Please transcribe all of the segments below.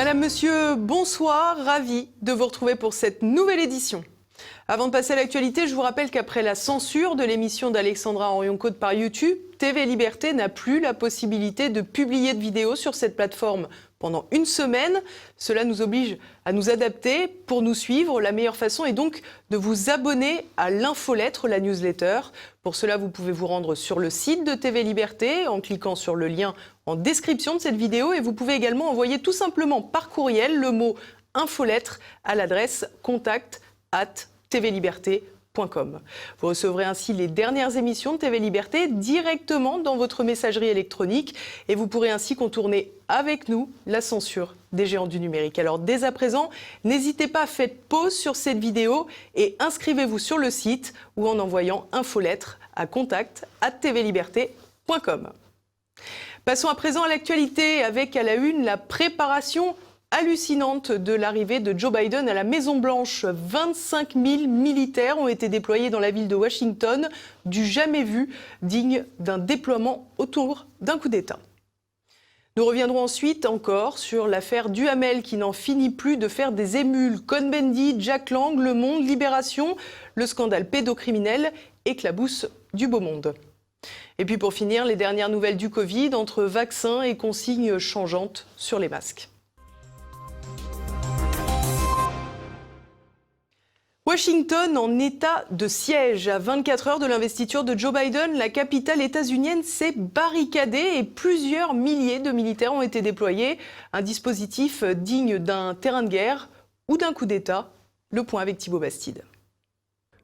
Madame, Monsieur, bonsoir, ravi de vous retrouver pour cette nouvelle édition. Avant de passer à l'actualité, je vous rappelle qu'après la censure de l'émission d'Alexandra Orion-Côte par YouTube, TV Liberté n'a plus la possibilité de publier de vidéos sur cette plateforme pendant une semaine. Cela nous oblige à nous adapter. Pour nous suivre, la meilleure façon est donc de vous abonner à l'infolettre, la newsletter. Pour cela, vous pouvez vous rendre sur le site de TV Liberté en cliquant sur le lien en description de cette vidéo et vous pouvez également envoyer tout simplement par courriel le mot infolettre à l'adresse contact@tvliberté.com. Vous recevrez ainsi les dernières émissions de TV Liberté directement dans votre messagerie électronique et vous pourrez ainsi contourner avec nous la censure des géants du numérique. Alors dès à présent, n'hésitez pas, faites pause sur cette vidéo et inscrivez-vous sur le site ou en envoyant infolettre à contact@tvliberté.com. Passons à présent à l'actualité avec à la une la préparation hallucinante de l'arrivée de Joe Biden à la Maison-Blanche. 25 000 militaires ont été déployés dans la ville de Washington, du jamais vu, digne d'un déploiement autour d'un coup d'État. Nous reviendrons ensuite encore sur l'affaire Duhamel qui n'en finit plus de faire des émules. Cohn-Bendit, Jack Lang, Le Monde, Libération, le scandale pédocriminel éclabousse du beau monde. Et puis pour finir, les dernières nouvelles du Covid entre vaccins et consignes changeantes sur les masques. Washington en état de siège. À 24 heures de l'investiture de Joe Biden, la capitale états-unienne s'est barricadée et plusieurs milliers de militaires ont été déployés. Un dispositif digne d'un terrain de guerre ou d'un coup d'État. Le point avec Thibaut Bastide.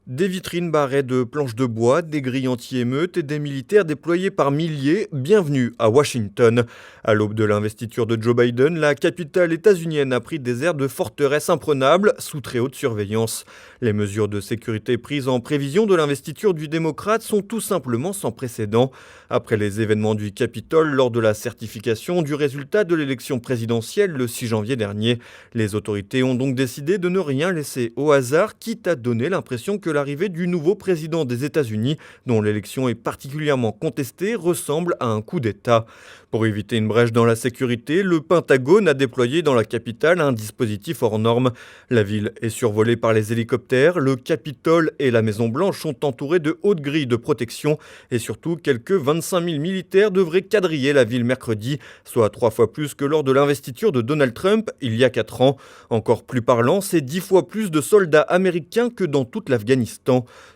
Des vitrines barrées de planches de bois, des grilles anti-émeutes et des militaires déployés par milliers. Bienvenue à Washington. À l'aube de l'investiture de Joe Biden, la capitale états-unienne a pris des airs de forteresse imprenable sous très haute surveillance. Les mesures de sécurité prises en prévision de l'investiture du démocrate sont tout simplement sans précédent. Après les événements du Capitole lors de la certification du résultat de l'élection présidentielle le 6 janvier dernier, les autorités ont donc décidé de ne rien laisser au hasard, quitte à donner l'impression que l'arrivée du nouveau président des États-Unis, dont l'élection est particulièrement contestée, ressemble à un coup d'État. Pour éviter une brèche dans la sécurité, le Pentagone a déployé dans la capitale un dispositif hors norme. La ville est survolée par les hélicoptères, le Capitole et la Maison-Blanche sont entourés de hautes grilles de protection et surtout quelques 25 000 militaires devraient quadriller la ville mercredi, soit 3 fois plus que lors de l'investiture de Donald Trump il y a 4 ans. Encore plus parlant, c'est 10 fois plus de soldats américains que dans toute l'Afghanistan.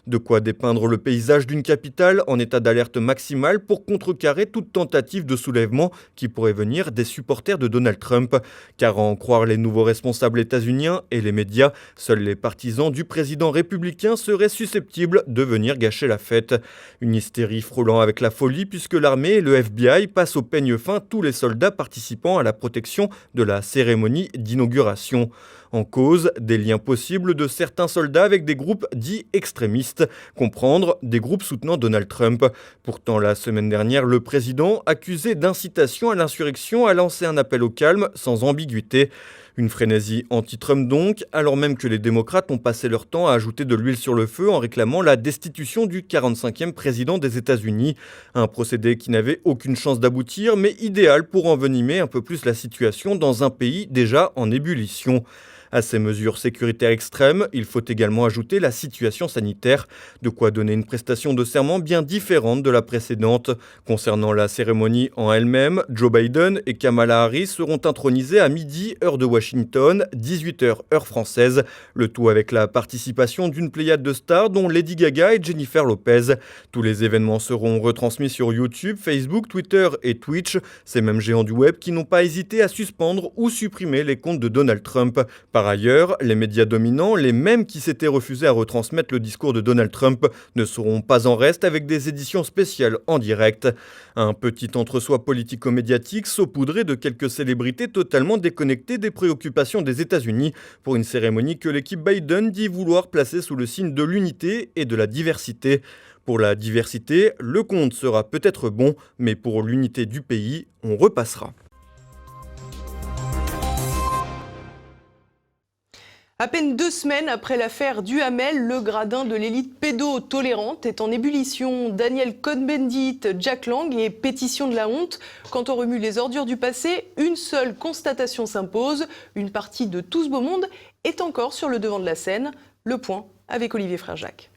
De quoi dépeindre le paysage d'une capitale en état d'alerte maximale pour contrecarrer toute tentative de soulèvement qui pourrait venir des supporters de Donald Trump. Car à en croire les nouveaux responsables états-uniens et les médias, seuls les partisans du président républicain seraient susceptibles de venir gâcher la fête. Une hystérie frôlant avec la folie puisque l'armée et le FBI passent au peigne fin tous les soldats participant à la protection de la cérémonie d'inauguration. En cause, des liens possibles de certains soldats avec des groupes dits extrémistes, comprendre des groupes soutenant Donald Trump. Pourtant, la semaine dernière, le président, accusé d'incitation à l'insurrection, a lancé un appel au calme sans ambiguïté. Une frénésie anti-Trump donc, alors même que les démocrates ont passé leur temps à ajouter de l'huile sur le feu en réclamant la destitution du 45e président des États-Unis. Un procédé qui n'avait aucune chance d'aboutir, mais idéal pour envenimer un peu plus la situation dans un pays déjà en ébullition. À ces mesures sécuritaires extrêmes, il faut également ajouter la situation sanitaire, de quoi donner une prestation de serment bien différente de la précédente. Concernant la cérémonie en elle-même, Joe Biden et Kamala Harris seront intronisés à midi, heure de Washington, 18h, heure française, le tout avec la participation d'une pléiade de stars dont Lady Gaga et Jennifer Lopez. Tous les événements seront retransmis sur YouTube, Facebook, Twitter et Twitch, ces mêmes géants du web qui n'ont pas hésité à suspendre ou supprimer les comptes de Donald Trump. Par ailleurs, les médias dominants, les mêmes qui s'étaient refusés à retransmettre le discours de Donald Trump, ne seront pas en reste avec des éditions spéciales en direct. Un petit entre-soi politico-médiatique saupoudré de quelques célébrités totalement déconnectées des préoccupations des États-Unis pour une cérémonie que l'équipe Biden dit vouloir placer sous le signe de l'unité et de la diversité. Pour la diversité, le compte sera peut-être bon, mais pour l'unité du pays, on repassera. À peine 2 semaines après l'affaire Duhamel, le gradin de l'élite pédo-tolérante est en ébullition. Daniel Cohn-Bendit, Jack Lang et pétition de la honte. Quand on remue les ordures du passé, une seule constatation s'impose. Une partie de tout ce beau monde est encore sur le devant de la scène. Le point avec Olivier Frère-Jacques.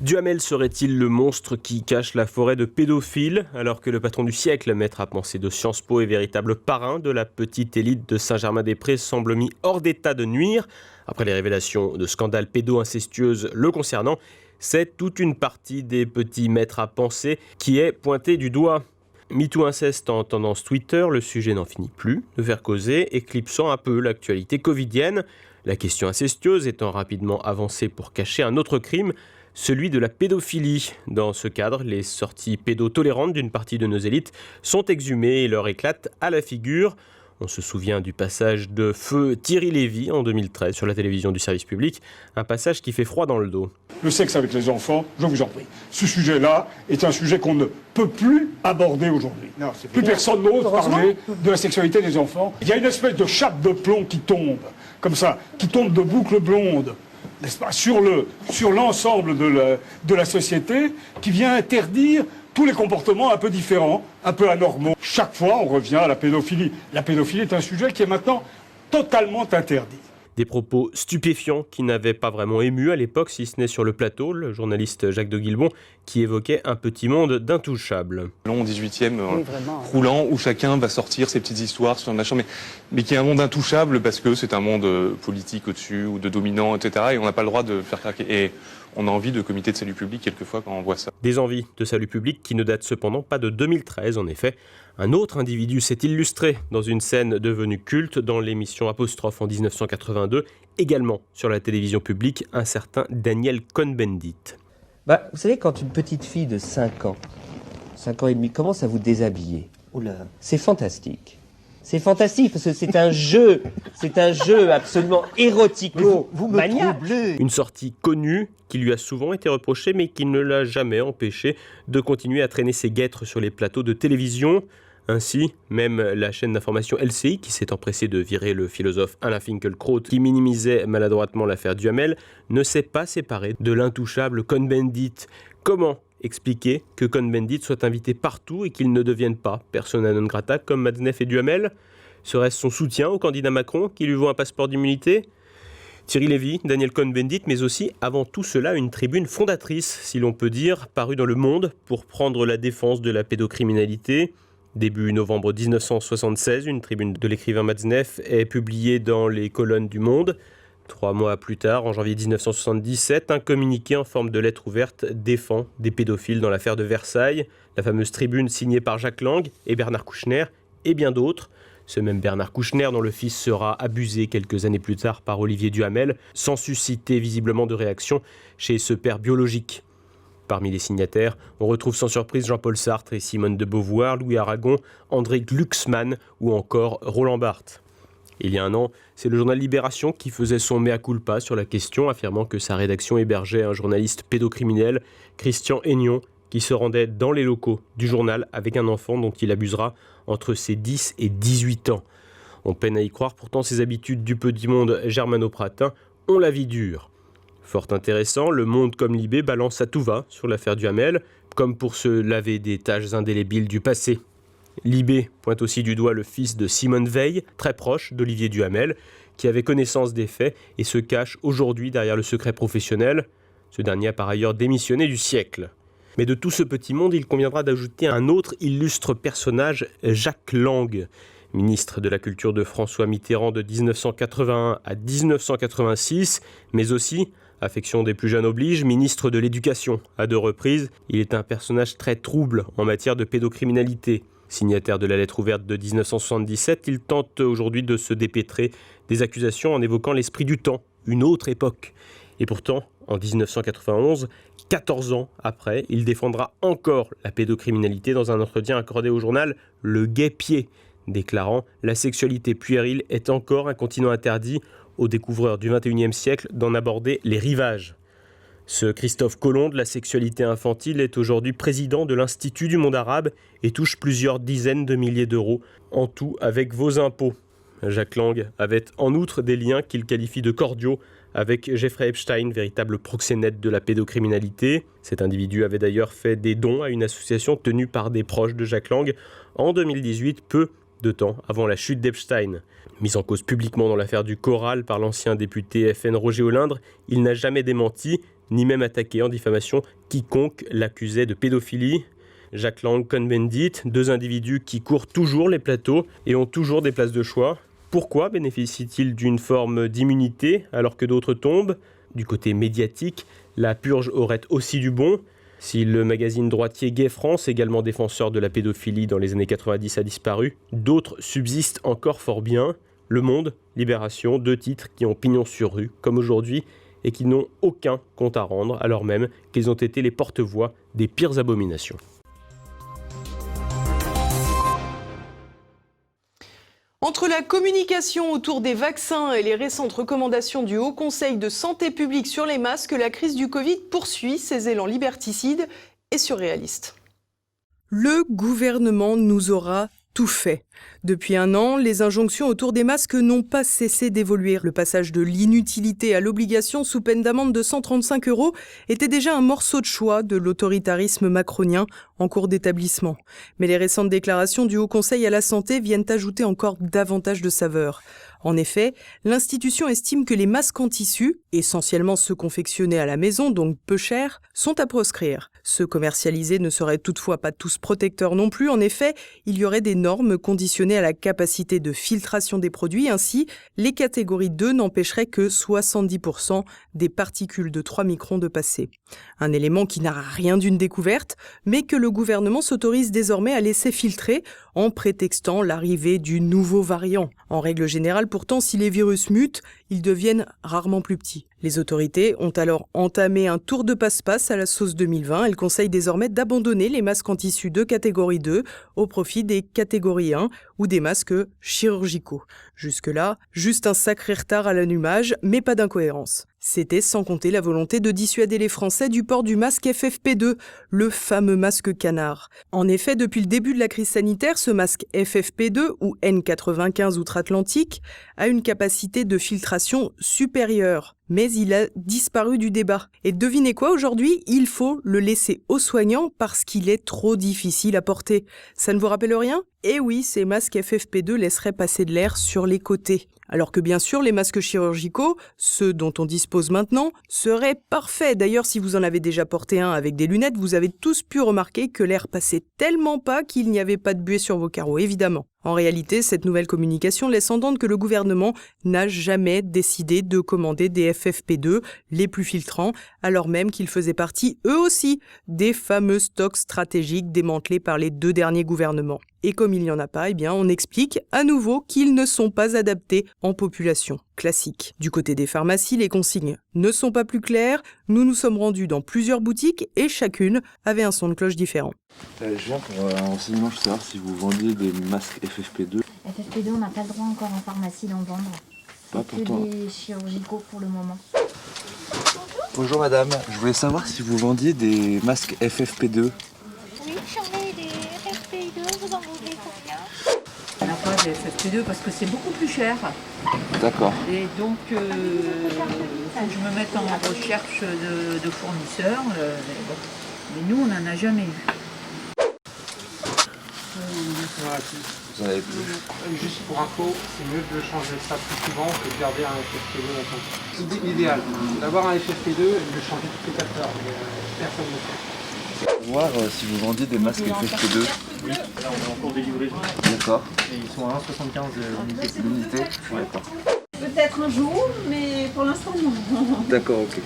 Duhamel serait-il le monstre qui cache la forêt de pédophiles, alors que le patron du siècle, maître à penser de Sciences Po et véritable parrain de la petite élite de Saint-Germain-des-Prés, semble mis hors d'état de nuire. Après les révélations de scandales pédo-incestueuses le concernant, c'est toute une partie des petits maîtres à penser qui est pointée du doigt. MeToo inceste en tendance Twitter, le sujet n'en finit plus de faire causer, éclipsant un peu l'actualité covidienne. La question incestueuse étant rapidement avancée pour cacher un autre crime, celui de la pédophilie. Dans ce cadre, les sorties pédotolérantes d'une partie de nos élites sont exhumées et leur éclatent à la figure. On se souvient du passage de feu Thierry Lévy en 2013 sur la télévision du service public, un passage qui fait froid dans le dos. Le sexe avec les enfants, je vous en prie. Ce sujet-là est un sujet qu'on ne peut plus aborder aujourd'hui. Plus personne n'ose parler de la sexualité des enfants. Il y a une espèce de chape de plomb qui tombe, comme ça, qui tombe de boucles blondes, n'est-ce pas, sur l'ensemble de la société, qui vient interdire tous les comportements un peu différents, un peu anormaux. Chaque fois, on revient à la pédophilie. La pédophilie est un sujet qui est maintenant totalement interdit. Des propos stupéfiants qui n'avaient pas vraiment ému à l'époque, si ce n'est sur le plateau, le journaliste Jacques de Guilbon, qui évoquait un petit monde d'intouchables. Long 18e roulant où chacun va sortir ses petites histoires sur le machin, mais qui est un monde intouchable parce que c'est un monde politique au-dessus ou de dominant, etc. Et on n'a pas le droit de faire craquer. Et on a envie de comité de salut public quelquefois quand on voit ça. Des envies de salut public qui ne datent cependant pas de 2013 en effet. Un autre individu s'est illustré dans une scène devenue culte dans l'émission Apostrophe en 1982, également sur la télévision publique, un certain Daniel Cohn-Bendit. Vous savez, quand une petite fille de 5 ans et demi, commence à vous déshabiller, c'est fantastique. C'est fantastique parce que c'est un jeu absolument érotico-maniaque. Une sortie connue qui lui a souvent été reprochée mais qui ne l'a jamais empêché de continuer à traîner ses guêtres sur les plateaux de télévision. Ainsi, même la chaîne d'information LCI, qui s'est empressée de virer le philosophe Alain Finkielkraut, qui minimisait maladroitement l'affaire Duhamel, ne s'est pas séparée de l'intouchable Cohn-Bendit. Comment expliquer que Cohn-Bendit soit invité partout et qu'il ne devienne pas persona non grata comme Matzneff et Duhamel? Serait-ce son soutien au candidat Macron qui lui vaut un passeport d'immunité? Thierry Lévy, Daniel Cohn-Bendit, mais aussi avant tout cela une tribune fondatrice, si l'on peut dire, parue dans Le Monde pour prendre la défense de la pédocriminalité. Début novembre 1976, une tribune de l'écrivain Matzneff est publiée dans les colonnes du Monde. 3 mois plus tard, en janvier 1977, un communiqué en forme de lettre ouverte défend des pédophiles dans l'affaire de Versailles. La fameuse tribune signée par Jack Lang et Bernard Kouchner et bien d'autres. Ce même Bernard Kouchner, dont le fils sera abusé quelques années plus tard par Olivier Duhamel, sans susciter visiblement de réaction chez ce père biologique. Parmi les signataires, on retrouve sans surprise Jean-Paul Sartre et Simone de Beauvoir, Louis Aragon, André Glucksmann ou encore Roland Barthes. Il y a un an, c'est le journal Libération qui faisait son mea culpa sur la question, affirmant que sa rédaction hébergeait un journaliste pédocriminel, Christian Aignon, qui se rendait dans les locaux du journal avec un enfant dont il abusera entre ses 10 et 18 ans. On peine à y croire, pourtant ses habitudes du petit monde germano-pratin ont la vie dure. Fort intéressant, Le Monde comme Libé balance à tout va sur l'affaire Duhamel, comme pour se laver des taches indélébiles du passé. Libé pointe aussi du doigt le fils de Simone Veil, très proche d'Olivier Duhamel, qui avait connaissance des faits et se cache aujourd'hui derrière le secret professionnel. Ce dernier a par ailleurs démissionné du siècle. Mais de tout ce petit monde, il conviendra d'ajouter un autre illustre personnage, Jack Lang, ministre de la Culture de François Mitterrand de 1981 à 1986, mais aussi, affection des plus jeunes oblige, ministre de l'Éducation à 2 reprises. Il est un personnage très trouble en matière de pédocriminalité. Signataire de la lettre ouverte de 1977, il tente aujourd'hui de se dépêtrer des accusations en évoquant l'esprit du temps, une autre époque. Et pourtant, en 1991, 14 ans après, il défendra encore la pédocriminalité dans un entretien accordé au journal Le Guêpier, déclarant « La sexualité puérile est encore un continent interdit aux découvreurs du XXIe siècle d'en aborder les rivages ». Ce Christophe Colomb de la sexualité infantile est aujourd'hui président de l'Institut du monde arabe et touche plusieurs dizaines de milliers d'euros en tout avec vos impôts. Jack Lang avait en outre des liens qu'il qualifie de cordiaux avec Jeffrey Epstein, véritable proxénète de la pédocriminalité. Cet individu avait d'ailleurs fait des dons à une association tenue par des proches de Jack Lang en 2018, peu de temps avant la chute d'Epstein. Mis en cause publiquement dans l'affaire du Choral par l'ancien député FN Roger Hollindre, il n'a jamais démenti, ni même attaqué en diffamation quiconque l'accusait de pédophilie. Jack Lang, Cohn-Bendit, deux individus qui courent toujours les plateaux et ont toujours des places de choix. Pourquoi bénéficient-ils d'une forme d'immunité alors que d'autres tombent ? Du côté médiatique, la purge aurait aussi du bon. Si le magazine droitier Gay France, également défenseur de la pédophilie dans les années 90, a disparu, d'autres subsistent encore fort bien. Le Monde, Libération, deux titres qui ont pignon sur rue, comme aujourd'hui, et qui n'ont aucun compte à rendre, alors même qu'ils ont été les porte-voix des pires abominations. Entre la communication autour des vaccins et les récentes recommandations du Haut Conseil de santé publique sur les masques, la crise du Covid poursuit ses élans liberticides et surréalistes. Le gouvernement nous aura tout fait. Depuis un an, les injonctions autour des masques n'ont pas cessé d'évoluer. Le passage de l'inutilité à l'obligation sous peine d'amende de 135 € était déjà un morceau de choix de l'autoritarisme macronien en cours d'établissement. Mais les récentes déclarations du Haut Conseil à la santé viennent ajouter encore davantage de saveur. En effet, l'institution estime que les masques en tissu, essentiellement ceux confectionnés à la maison, donc peu chers, sont à proscrire. Ceux commercialisés ne seraient toutefois pas tous protecteurs non plus. En effet, il y aurait des normes conditionnées à la capacité de filtration des produits. Ainsi, les catégories 2 n'empêcheraient que 70% des particules de 3 microns de passer. Un élément qui n'a rien d'une découverte, mais que le gouvernement s'autorise désormais à laisser filtrer en prétextant l'arrivée du nouveau variant. En règle générale, pourtant, si les virus mutent, ils deviennent rarement plus petits. Les autorités ont alors entamé un tour de passe-passe à la sauce 2020. Elles conseillent désormais d'abandonner les masques en tissu de catégorie 2 au profit des catégories 1 ou des masques chirurgicaux. Jusque-là, juste un sacré retard à l'allumage, mais pas d'incohérence. C'était sans compter la volonté de dissuader les Français du port du masque FFP2, le fameux masque canard. En effet, depuis le début de la crise sanitaire, ce masque FFP2 ou N95 outre-Atlantique a une capacité de filtration supérieure. Mais il a disparu du débat. Et devinez quoi, aujourd'hui, il faut le laisser aux soignants parce qu'il est trop difficile à porter. Ça ne vous rappelle rien ? Eh oui, ces masques FFP2 laisseraient passer de l'air sur les côtés. Alors que bien sûr, les masques chirurgicaux, ceux dont on dispose maintenant, seraient parfaits. D'ailleurs, si vous en avez déjà porté un avec des lunettes, vous avez tous pu remarquer que l'air passait tellement pas qu'il n'y avait pas de buée sur vos carreaux, évidemment. En réalité, cette nouvelle communication laisse entendre que le gouvernement n'a jamais décidé de commander des FFP2 les plus filtrants, alors même qu'ils faisaient partie, eux aussi, des fameux stocks stratégiques démantelés par les deux derniers gouvernements. Et comme il n'y en a pas, on explique à nouveau qu'ils ne sont pas adaptés en population. Classique. Du côté des pharmacies, les consignes ne sont pas plus claires. Nous nous sommes rendus dans plusieurs boutiques et chacune avait un son de cloche différent. Je viens pour un renseignement, je veux savoir si vous vendiez des masques FFP2. FFP2, on n'a pas le droit encore en pharmacie d'en vendre. Pas que des chirurgicaux pour le moment. Bonjour madame, je voulais savoir si vous vendiez des masques FFP2. Oui, j'en ai des FFP2, vous en voulez combien? On n'a pas de FFP2 parce que c'est beaucoup plus cher. D'accord. Et donc, il faut que je me mette en recherche de fournisseurs. Mais nous, on n'en a jamais eu. Vous en avez plus. Juste pour info, c'est mieux de changer ça plus souvent que de garder un FFP2 à temps. L'idéal, c'est d'avoir un FFP2 et de le changer toutes les 4 heures. Mais personne ne le fait. Voir si vous vendiez des masques FFP2. Oui, là on est en cours de livraison. D'accord. Et ils sont à 1,75 l'unité. L'unité. D'accord. Peut-être un jour, mais pour l'instant non. D'accord, ok.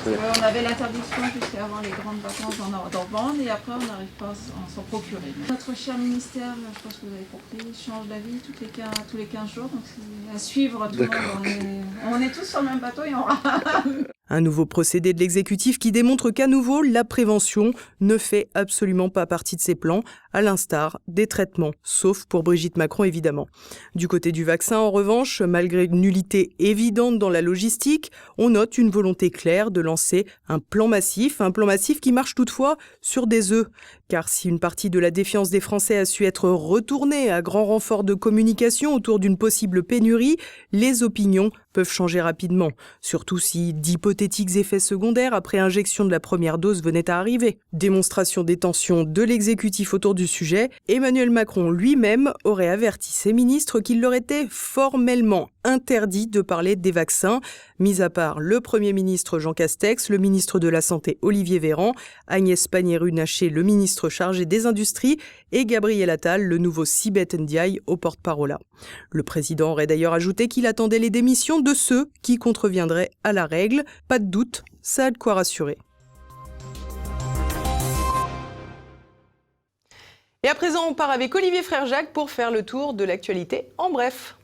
On avait l'interdiction jusqu'à avant les grandes vacances d'en vendre et après on n'arrive pas à s'en procurer. Notre cher ministère, je pense que vous avez compris, change d'avis tous les 15 jours, donc c'est à suivre tout le monde. On est tous sur le même bateau et on rame. Un nouveau procédé de l'exécutif qui démontre qu'à nouveau, la prévention ne fait absolument pas partie de ses plans, à l'instar des traitements, sauf pour Brigitte Macron évidemment. Du côté du vaccin, en revanche, malgré une nullité évidente dans la logistique, on note une volonté claire de lancer un plan massif qui marche toutefois sur des œufs. Car si une partie de la défiance des Français a su être retournée à grand renfort de communication autour d'une possible pénurie, les opinions peuvent changer rapidement, surtout si d'hypothétiques effets secondaires après injection de la première dose venaient à arriver. Démonstration des tensions de l'exécutif autour du sujet, Emmanuel Macron lui-même aurait averti ses ministres qu'il leur était formellement interdit de parler des vaccins, mis à part le Premier ministre Jean Castex, le ministre de la Santé Olivier Véran, Agnès Pannier-Runacher, le ministre chargé des Industries, et Gabriel Attal, le nouveau Sibeth Ndiaye au porte-parole. Le président aurait d'ailleurs ajouté qu'il attendait les démissions de ceux qui contreviendraient à la règle. Pas de doute, ça a de quoi rassurer. Et à présent, on part avec Olivier Frère-Jacques pour faire le tour de l'actualité en bref.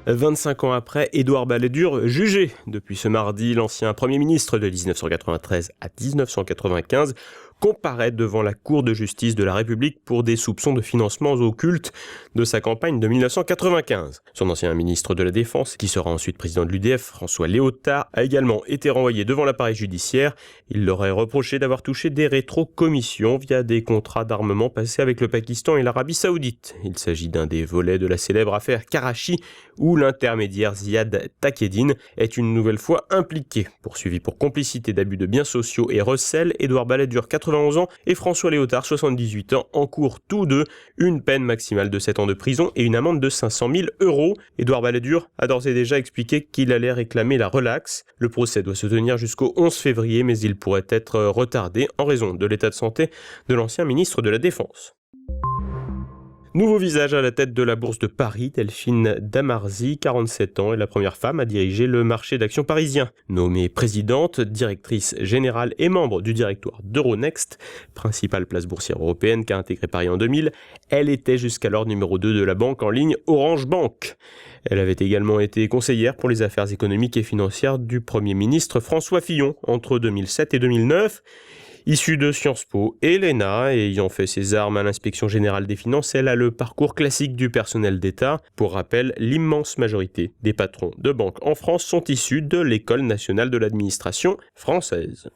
25 ans après, Édouard Balladur jugé. Depuis ce mardi, l'ancien Premier ministre de 1993 à 1995 comparaît devant la Cour de justice de la République pour des soupçons de financement occulte de sa campagne de 1995. Son ancien ministre de la Défense, qui sera ensuite président de l'UDF, François Léotard, a également été renvoyé devant l'appareil judiciaire. Il leur est reproché d'avoir touché des rétrocommissions via des contrats d'armement passés avec le Pakistan et l'Arabie Saoudite. Il s'agit d'un des volets de la célèbre affaire Karachi, où l'intermédiaire Ziad Takedine est une nouvelle fois impliqué. Poursuivi pour complicité d'abus de biens sociaux et recel, Édouard Balladur, 91 ans, et François Léotard, 78 ans, encourent tous deux une peine maximale de 7 ans de prison et une amende de 500 000 €. Édouard Balladur a d'ores et déjà expliqué qu'il allait réclamer la relaxe. Le procès doit se tenir jusqu'au 11 février, mais il pourrait être retardé en raison de l'état de santé de l'ancien ministre de la Défense. Nouveau visage à la tête de la Bourse de Paris, Delphine Damarzy, 47 ans, est la première femme à diriger le marché d'actions parisien. Nommée présidente, directrice générale et membre du directoire d'Euronext, principale place boursière européenne qu'a intégré Paris en 2000, elle était jusqu'alors numéro 2 de la banque en ligne Orange Bank. Elle avait également été conseillère pour les affaires économiques et financières du Premier ministre François Fillon entre 2007 et 2009. Issue de Sciences Po et l'ENA et ayant fait ses armes à l'inspection générale des finances, elle a le parcours classique du personnel d'État. Pour rappel, l'immense majorité des patrons de banques en France sont issus de l'École nationale de l'administration française.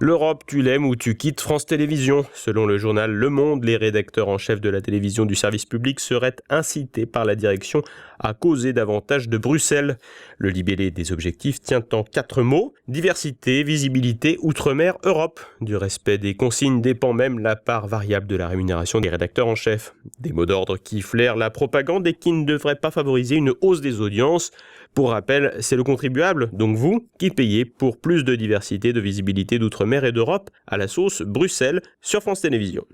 L'Europe, tu l'aimes ou tu quittes France Télévisions. Selon le journal Le Monde, les rédacteurs en chef de la télévision du service public seraient incités par la direction à causer davantage de Bruxelles. Le libellé des objectifs tient en 4 mots: diversité, visibilité, outre-mer, Europe. Du respect des consignes dépend même la part variable de la rémunération des rédacteurs en chef. Des mots d'ordre qui flairent la propagande et qui ne devraient pas favoriser une hausse des audiences. Pour rappel, c'est le contribuable, donc vous, qui payez pour plus de diversité, de visibilité d'outre-mer et d'Europe à la sauce Bruxelles sur France Télévisions.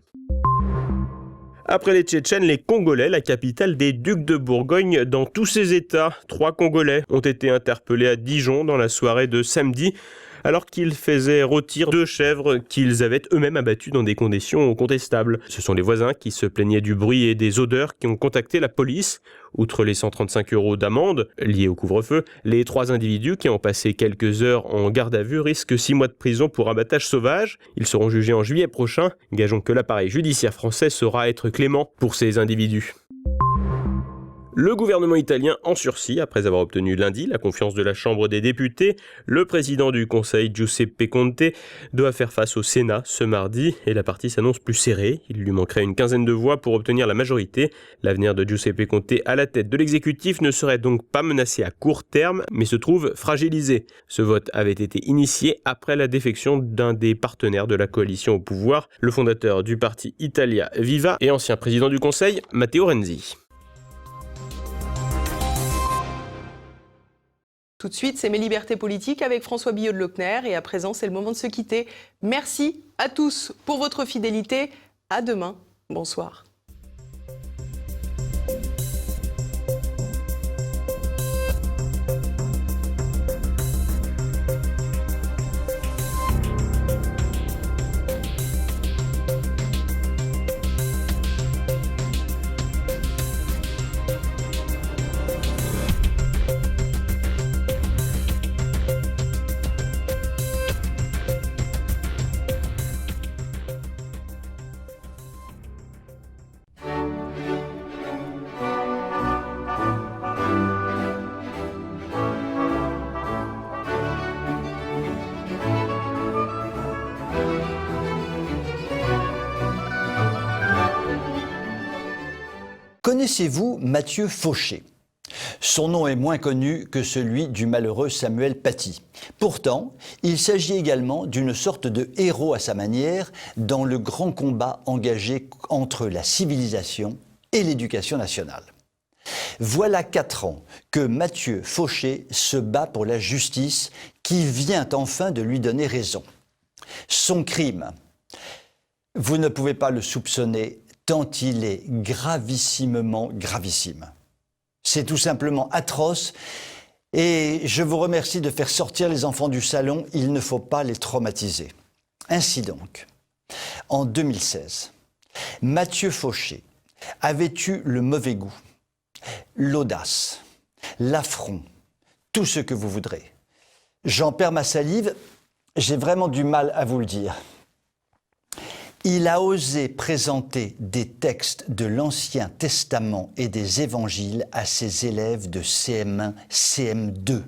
Après les Tchétchènes, les Congolais, la capitale des ducs de Bourgogne dans tous ces États. 3 Congolais ont été interpellés à Dijon dans la soirée de samedi, alors qu'ils faisaient rôtir 2 chèvres qu'ils avaient eux-mêmes abattues dans des conditions contestables. Ce sont les voisins qui se plaignaient du bruit et des odeurs qui ont contacté la police. Outre les 135 € d'amende liés au couvre-feu, les 3 individus qui ont passé quelques heures en garde à vue risquent 6 mois de prison pour abattage sauvage. Ils seront jugés en juillet prochain. Gageons que l'appareil judiciaire français saura être clément pour ces individus. Le gouvernement italien en sursis après avoir obtenu lundi la confiance de la Chambre des députés. Le président du Conseil, Giuseppe Conte, doit faire face au Sénat ce mardi et la partie s'annonce plus serrée. Il lui manquerait une quinzaine de voix pour obtenir la majorité. L'avenir de Giuseppe Conte à la tête de l'exécutif ne serait donc pas menacé à court terme, mais se trouve fragilisé. Ce vote avait été initié après la défection d'un des partenaires de la coalition au pouvoir, le fondateur du parti Italia Viva et ancien président du Conseil, Matteo Renzi. Tout de suite, c'est Mes libertés politiques avec François Billot de Lochner. Et à présent, c'est le moment de se quitter. Merci à tous pour votre fidélité. À demain. Bonsoir. Connaissez-vous Mathieu Fauché ? Son nom est moins connu que celui du malheureux Samuel Paty. Pourtant, il s'agit également d'une sorte de héros à sa manière dans le grand combat engagé entre la civilisation et l'éducation nationale. Voilà 4 ans que Mathieu Fauché se bat pour la justice qui vient enfin de lui donner raison. Son crime, vous ne pouvez pas le soupçonner tant il est gravissimement gravissime. C'est tout simplement atroce et je vous remercie de faire sortir les enfants du salon, il ne faut pas les traumatiser. Ainsi donc, en 2016, Mathieu Fauché avait eu le mauvais goût, l'audace, l'affront, tout ce que vous voudrez. J'en perds ma salive, j'ai vraiment du mal à vous le dire. Il a osé présenter des textes de l'Ancien Testament et des Évangiles à ses élèves de CM1, CM2.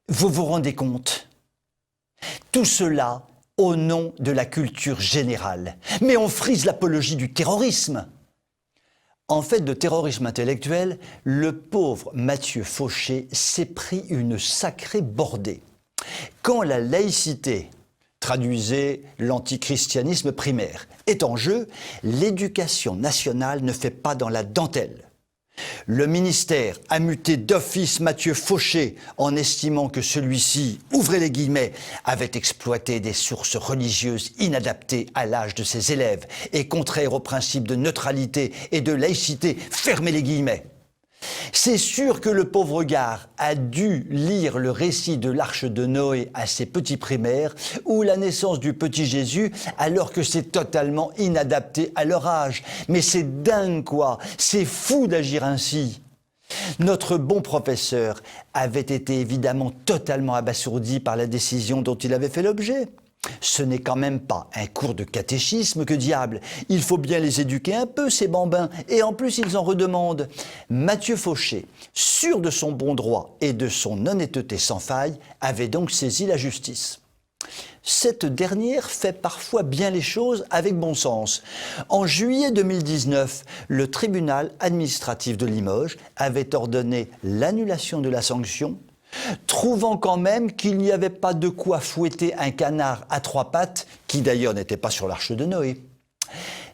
Vous vous rendez compte ? Tout cela au nom de la culture générale. Mais on frise l'apologie du terrorisme. En fait de terrorisme intellectuel, le pauvre Mathieu Fauché s'est pris une sacrée bordée. Quand la laïcité, traduisez l'antichristianisme primaire, est en jeu, l'éducation nationale ne fait pas dans la dentelle. Le ministère a muté d'office Mathieu Fauché en estimant que celui-ci, ouvrez les guillemets, avait exploité des sources religieuses inadaptées à l'âge de ses élèves et contraires aux principes de neutralité et de laïcité, fermez les guillemets. C'est sûr que le pauvre gars a dû lire le récit de l'Arche de Noé à ses petits primaires ou la naissance du petit Jésus alors que c'est totalement inadapté à leur âge. Mais c'est dingue quoi, c'est fou d'agir ainsi. Notre bon professeur avait été évidemment totalement abasourdi par la décision dont il avait fait l'objet. Ce n'est quand même pas un cours de catéchisme, que diable. Il faut bien les éduquer un peu, ces bambins, et en plus ils en redemandent. Mathieu Fauché, sûr de son bon droit et de son honnêteté sans faille, avait donc saisi la justice. Cette dernière fait parfois bien les choses avec bon sens. En juillet 2019, le tribunal administratif de Limoges avait ordonné l'annulation de la sanction, trouvant quand même qu'il n'y avait pas de quoi fouetter un canard à 3 pattes, qui d'ailleurs n'était pas sur l'Arche de Noé.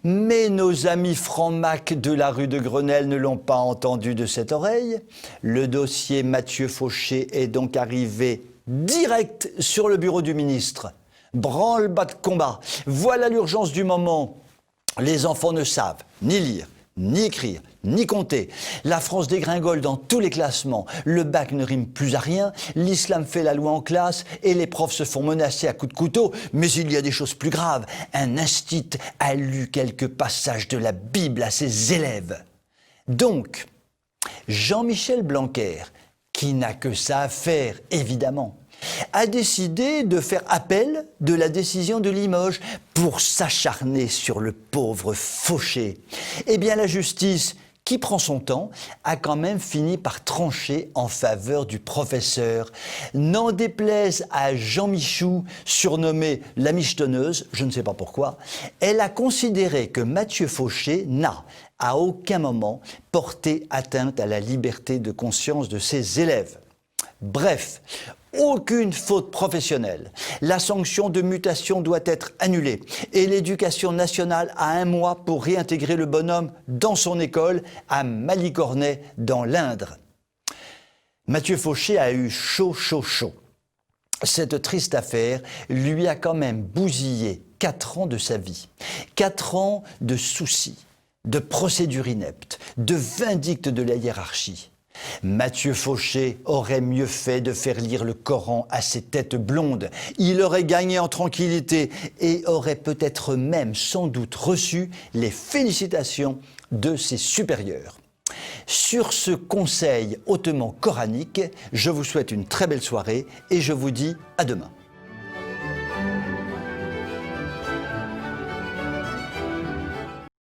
Mais nos amis francs-macs de la rue de Grenelle ne l'ont pas entendu de cette oreille. Le dossier Mathieu Fauché est donc arrivé direct sur le bureau du ministre. Branle-bas de combat. Voilà l'urgence du moment. Les enfants ne savent ni lire, ni écrire, ni compter. La France dégringole dans tous les classements. Le bac ne rime plus à rien, l'islam fait la loi en classe et les profs se font menacer à coups de couteau. Mais il y a des choses plus graves. Un instit a lu quelques passages de la Bible à ses élèves. Donc, Jean-Michel Blanquer, qui n'a que ça à faire, évidemment, a décidé de faire appel de la décision de Limoges pour s'acharner sur le pauvre Fauché. Eh bien, la justice, qui prend son temps, a quand même fini par trancher en faveur du professeur. N'en déplaise à Jean Michou, surnommée la michetonneuse, je ne sais pas pourquoi, elle a considéré que Mathieu Fauché n'a, à aucun moment, porté atteinte à la liberté de conscience de ses élèves. Bref, aucune faute professionnelle. La sanction de mutation doit être annulée et l'éducation nationale a 1 mois pour réintégrer le bonhomme dans son école à Malicornet dans l'Indre. Mathieu Fauché a eu chaud. Cette triste affaire lui a quand même bousillé 4 ans de sa vie. 4 ans de soucis, de procédures ineptes, de vindictes de la hiérarchie. Mathieu Fauché aurait mieux fait de faire lire le Coran à ses têtes blondes. Il aurait gagné en tranquillité et aurait peut-être même sans doute reçu les félicitations de ses supérieurs. Sur ce conseil hautement coranique, je vous souhaite une très belle soirée et je vous dis à demain.